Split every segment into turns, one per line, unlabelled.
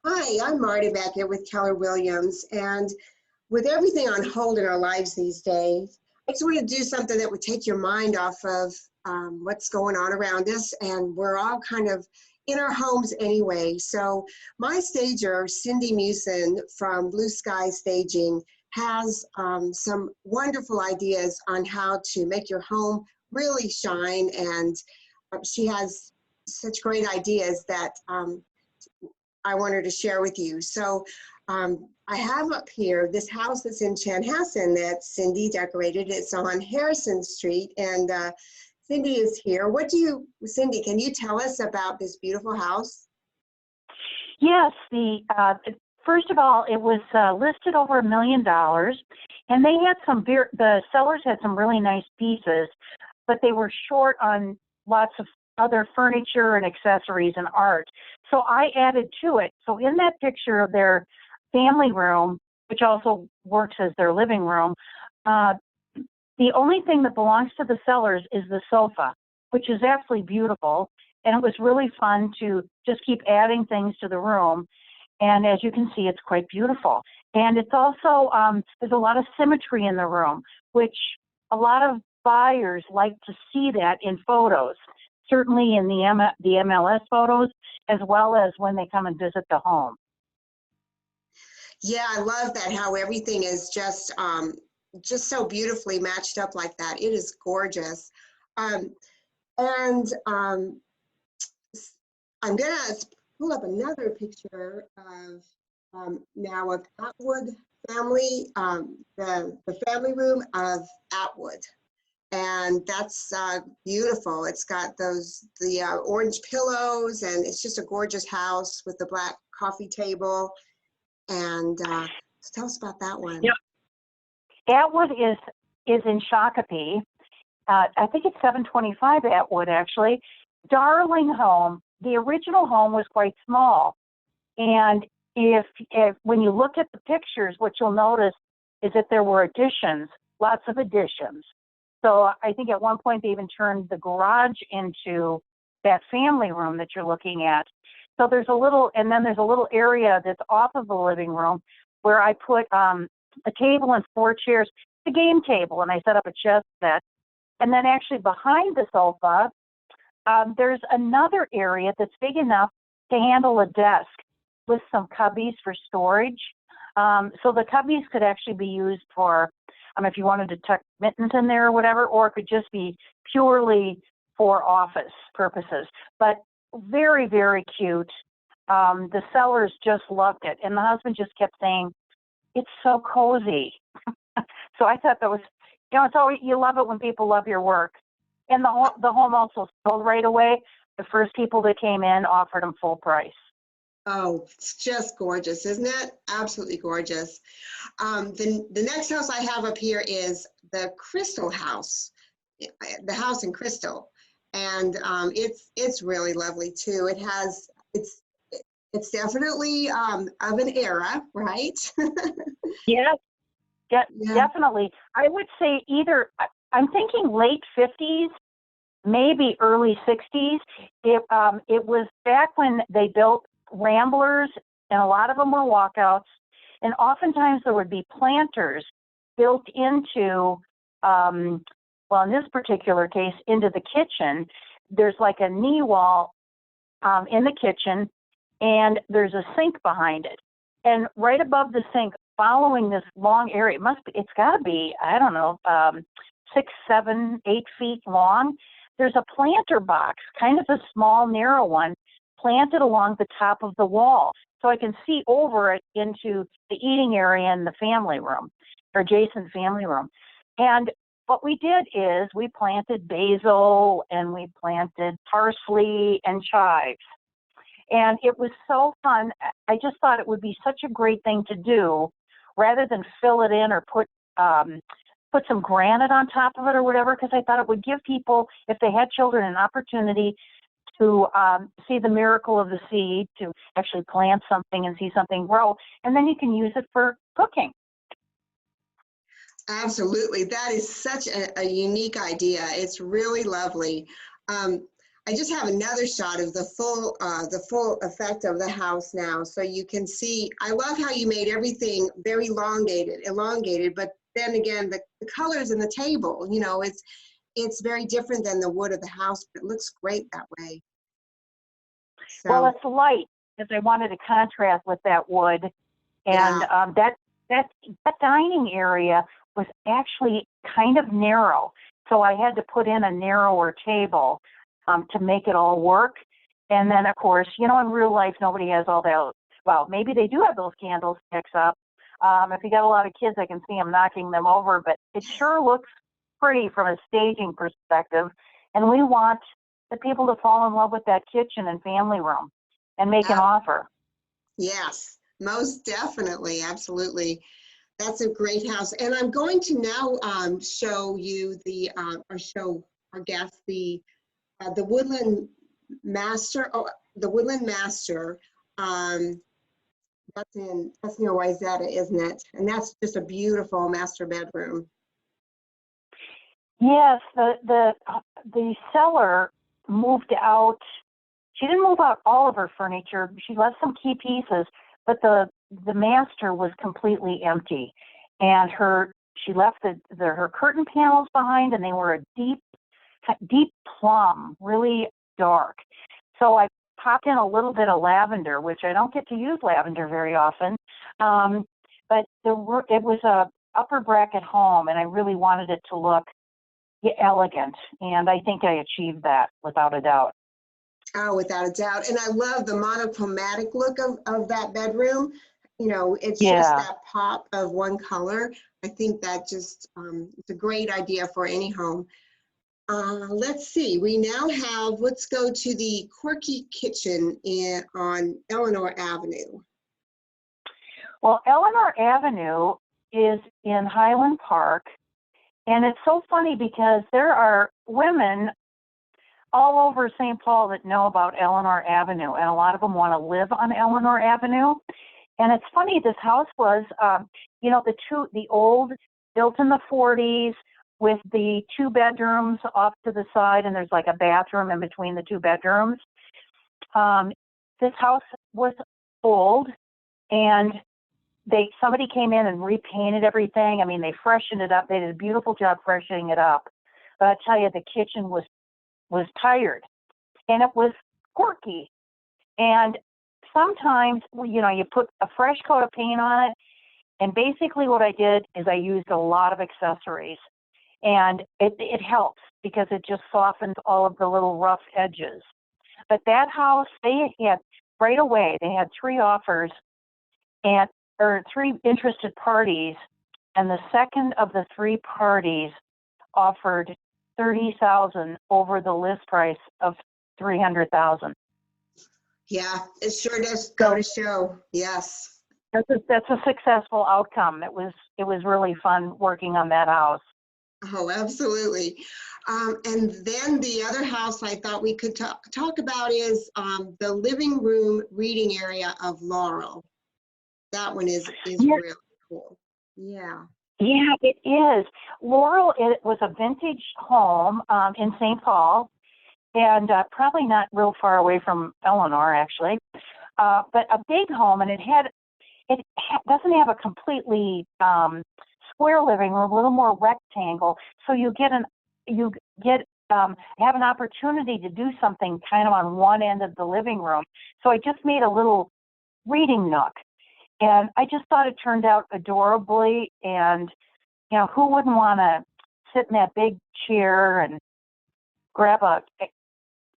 Hi, I'm Marty back here with Keller Williams. And with everything on hold in our lives these days, I just want to do something that would take your mind off of what's going on around us. And we're all kind of in our homes anyway. So my stager, Cindy Meuwissen from Blue Sky Staging, has some wonderful ideas on how to make your home really shine. And she has such great ideas that I wanted to share with you. So I have up here this house that's in Chanhassen that Cindy decorated. It's on Harrison Street, and Cindy is here. Cindy, can you tell us about this beautiful house?
Yes, first of all, it was listed over $1 million, and they had the sellers had some really nice pieces, but they were short on lots of other furniture and accessories and art. So I added to it. So in that picture of their family room, which also works as their living room, the only thing that belongs to the sellers is the sofa, which is absolutely beautiful. And it was really fun to just keep adding things to the room. And as you can see, it's quite beautiful. And it's also, there's a lot of symmetry in the room, which a lot of buyers like to see that in photos, certainly in the MLS photos, as well as when they come and visit the home.
Yeah, I love that, how everything is just so beautifully matched up like that. It is gorgeous. I'm gonna pull up another picture of now of Atwood family, the family room of Atwood. And that's beautiful. It's got the orange pillows, and it's just a gorgeous house with the black coffee table. And tell us about that one.
Yeah. Atwood is in Shakopee. I think it's 725 Atwood, actually. Darling home. The original home was quite small. And if when you look at the pictures, what you'll notice is that there were additions, lots of additions. So I think at one point they even turned the garage into that family room that you're looking at. So there's a little area that's off of the living room where I put a table and 4 chairs, the game table, and I set up a chess set. And then actually behind the sofa, there's another area that's big enough to handle a desk with some cubbies for storage. So the cubbies could actually be used for, if you wanted to tuck mittens in there or whatever, or it could just be purely for office purposes. But very, very cute. The sellers just loved it. And the husband just kept saying, it's so cozy. So I thought that was, it's always, you love it when people love your work. And the home also sold right away. The first people that came in offered them full price.
Oh, it's just gorgeous, isn't it? Absolutely gorgeous. The next house I have up here is the Crystal House, the house in Crystal, and it's really lovely too. It's definitely of an era, right?
Yes,
Yeah.
definitely. I would say I'm thinking late 50s, maybe early 60s. It was back when they built Ramblers, and a lot of them were walkouts, and oftentimes there would be planters built into, well, in this particular case, into the kitchen. There's like a knee wall in the kitchen, and there's a sink behind it. And right above the sink, following this long area, it's got to be, I don't know, 6, 7, 8 feet long. There's a planter box, kind of a small, narrow one, planted along the top of the wall. So I can see over it into the eating area and the family room, or adjacent family room. And what we did is we planted basil, and we planted parsley and chives. And it was so fun. I just thought it would be such a great thing to do, rather than fill it in or put some granite on top of it or whatever, because I thought it would give people, if they had children, an opportunity to see the miracle of the seed, to actually plant something and see something grow, and then you can use it for cooking.
Absolutely. That is such a unique idea. It's really lovely. I I just have another shot of the full effect of the house now. So you can see, I love how you made everything very elongated, but then again, the colors in the table, you know, it's very different than the wood of the house, but it looks great that way.
Well,
So,
it's light because I wanted to contrast with that wood. And
yeah,
that dining area was actually kind of narrow. So I had to put in a narrower table to make it all work. And then, of course, you know, in real life, nobody has all that. Well, maybe they do have those candlesticks up. If you got a lot of kids, I can see them knocking them over. But it sure looks pretty from a staging perspective. And we want the people to fall in love with that kitchen and family room and make an
uh,
offer.
yes, most definitely, absolutely. That's a great house. And I'm going to now show you or show our guests the Woodland Master, the Woodland Master. Um, that's near Wayzata, isn't it? And that's just a beautiful master bedroom.
Yes, the seller moved out. She didn't move out all of her furniture. She left some key pieces, but the master was completely empty, and she left her curtain panels behind, and they were a deep plum, really dark. So I popped in a little bit of lavender, which I don't get to use lavender very often. But it was a upper bracket home, and I really wanted it to look elegant, and I think I achieved that without a doubt.
Oh, without a doubt. And I love the monochromatic look of that bedroom. You know, it's just
Yeah.
that pop of one color. I think that just, it's a great idea for any home. Let's see, we now let's go to the quirky kitchen on Eleanor Avenue.
Well, Eleanor Avenue is in Highland Park, and it's so funny because there are women all over St. Paul that know about Eleanor Avenue, and a lot of them want to live on Eleanor Avenue. And it's funny, this house was, you know, the old, built in the 40s with the 2 bedrooms off to the side, and there's like a bathroom in between the 2 bedrooms. This house was old, and somebody came in and repainted everything. I mean, they freshened it up. They did a beautiful job freshening it up. But I tell you, the kitchen was tired, and it was quirky. And sometimes, you know, you put a fresh coat of paint on it, and basically what I did is I used a lot of accessories, and it helps because it just softens all of the little rough edges. But that house, they had right away, they had 3 offers or 3 interested parties, and the second of the 3 parties offered $30,000 over the list price of $300,000.
Yeah, it sure does go to show. Yes.
That's a successful outcome. It was really fun working on that house.
Oh, absolutely. And then the other house I thought we could talk about is the living room reading area of Laurel. That one is
Yeah,
really cool. Yeah.
yeah, it is. Laurel, it was a vintage home in St. Paul, and probably not real far away from Eleanor, actually. But a big home, and doesn't have a completely square living room, a little more rectangle. So you have an opportunity to do something kind of on one end of the living room. So I just made a little reading nook, and I just thought it turned out adorably. And you know, who wouldn't want to sit in that big chair and grab a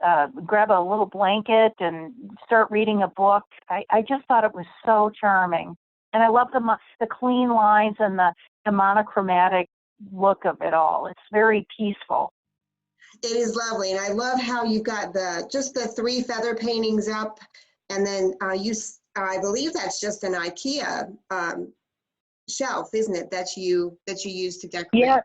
little blanket and start reading a book? I just thought it was so charming. And I love the clean lines and the monochromatic look of it all. It's very peaceful.
It is lovely, and I love how you've got just the 3 feather paintings up, and then I believe that's just an IKEA shelf, isn't it? That you use to decorate.
Yeah,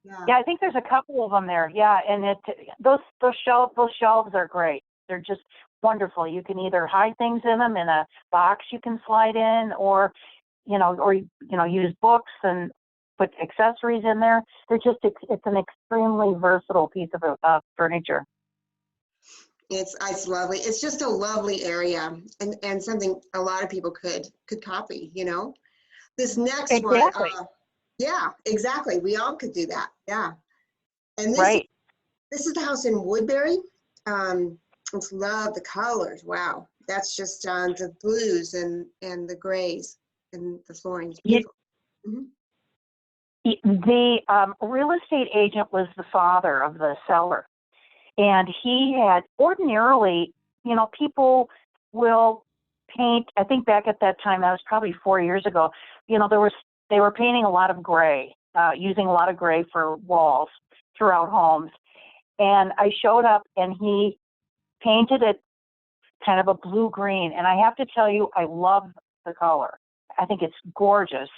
Yeah.
yeah. I think there's a couple of them there. Yeah, and those shelves are great. They're just wonderful. You can either hide things in them in a box you can slide in, or use books and put accessories in there. It's an extremely versatile piece of furniture.
It's lovely. It's just a lovely area, and something a lot of people could copy, you know. This next one,
Exactly.
yeah, exactly. We all could do that. Yeah. And
Right.
this is the house in Woodbury. Just love the colors. Wow. That's just the blues and the grays and the flooring is
You,
beautiful. Mhm.
the real estate agent was the father of the seller. And he had ordinarily, you know, people will paint, I think back at that time, that was probably 4 years ago, you know, they were painting a lot of gray, using a lot of gray for walls throughout homes. And I showed up and he painted it kind of a blue green. And I have to tell you, I love the color. I think it's gorgeous,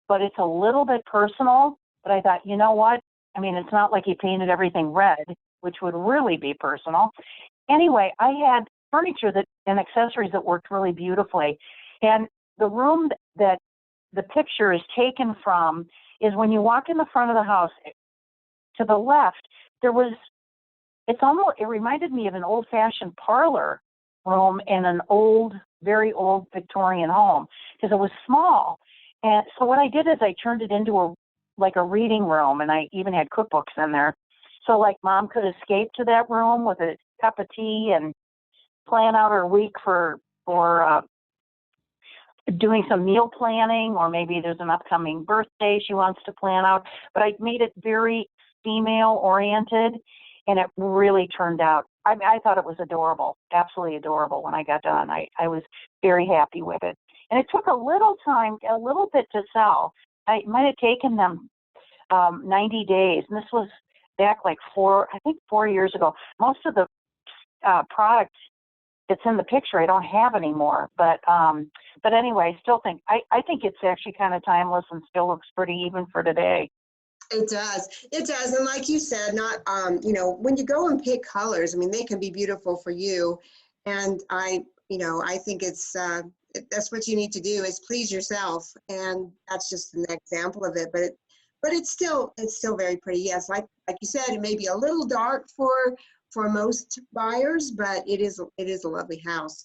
but it's a little bit personal. But I thought, you know what? I mean, it's not like he painted everything red, which would really be personal. Anyway, I had furniture that and accessories that worked really beautifully. And the room that the picture is taken from is when you walk in the front of the house to the left, there was, it reminded me of an old fashioned parlor room in an old, very old Victorian home because it was small. And so what I did is I turned it into like a reading room, and I even had cookbooks in there. So like mom could escape to that room with a cup of tea and plan out her week for doing some meal planning, or maybe there's an upcoming birthday she wants to plan out. But I made it very female oriented, and it really turned out. I thought it was adorable, absolutely adorable when I got done. I was very happy with it. And it took a little time, a little bit to sell. It might have taken them 90 days. And this was back like 4 years ago. Most of the product that's in the picture I don't have anymore. But anyway, I still think, I think it's actually kind of timeless and still looks pretty even for today.
It does. It does. And like you said, not, you know, when you go and pick colors, I mean, they can be beautiful for you. And you know, I think that's what you need to do is please yourself. And that's just an example of it. But it's still very pretty. Yes. Like you said, it may be a little dark for most buyers, but it is a lovely house.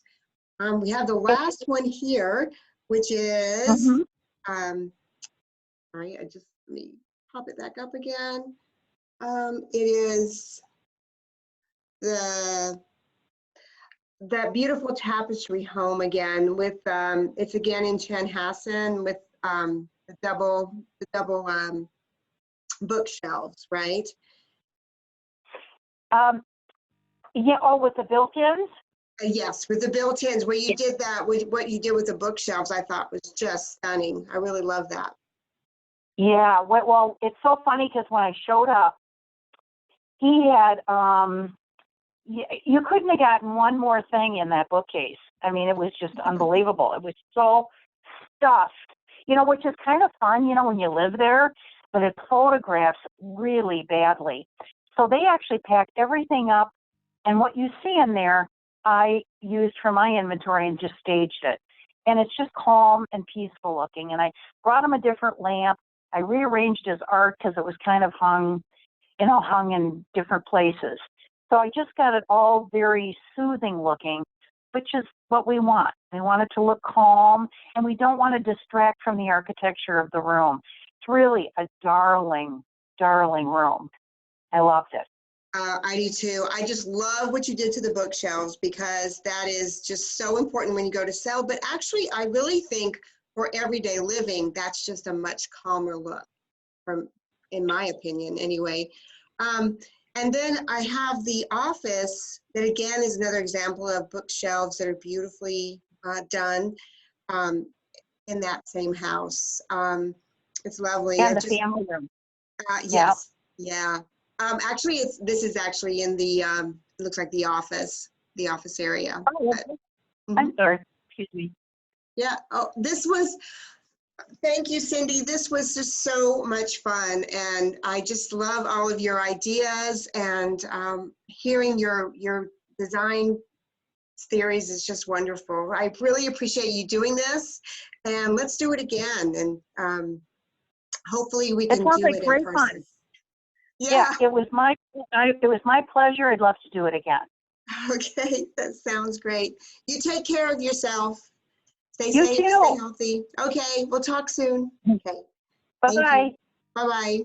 We have the last one here, which is,
Mm-hmm.
sorry, let me pop it back up again. It is that beautiful tapestry home again with it's again in Chanhassen with the double bookshelves, right?
Yeah. Oh, with the built-ins.
Yes, with the built-ins, where you did that, with what you did with the bookshelves, I thought was just stunning. I really love that.
Yeah. Well, it's so funny because when I showed up, he had you couldn't have gotten one more thing in that bookcase. I mean, it was just unbelievable. It was so stuffed, you know, which is kind of fun, you know, when you live there, but it photographs really badly. So they actually packed everything up, and what you see in there, I used for my inventory and just staged it. And it's just calm and peaceful looking. And I brought him a different lamp. I rearranged his art because it was kind of hung in different places. So I just got it all very soothing looking, which is what we want. We want it to look calm, and we don't want to distract from the architecture of the room. It's really a darling, darling room. I loved it.
I do too. I just love what you did to the bookshelves because that is just so important when you go to sell. But actually, I really think for everyday living, that's just a much calmer look, in my opinion, anyway. And then I have the office that again is another example of bookshelves that are beautifully done in that same house. It's lovely.
And the family room. Yeah.
Yes, yeah. Actually, this is actually in the it looks like the office area.
Oh, I'm
Mhm.
sorry. Excuse me.
Yeah. Oh, thank you, Cindy. This was just so much fun, and I just love all of your ideas and hearing your design theories is just wonderful. I really appreciate you doing this, and let's do it again. And hopefully we
It
can
sounds
do
like
it in
great
person.
fun. Yeah,
Yeah.
it was my pleasure. I'd love to do it again.
Okay, that sounds great. You take care of yourself. Stay
You
safe, stay
too.
healthy. Okay, we'll talk soon. Okay, thank
Bye-bye.
you. Bye-bye.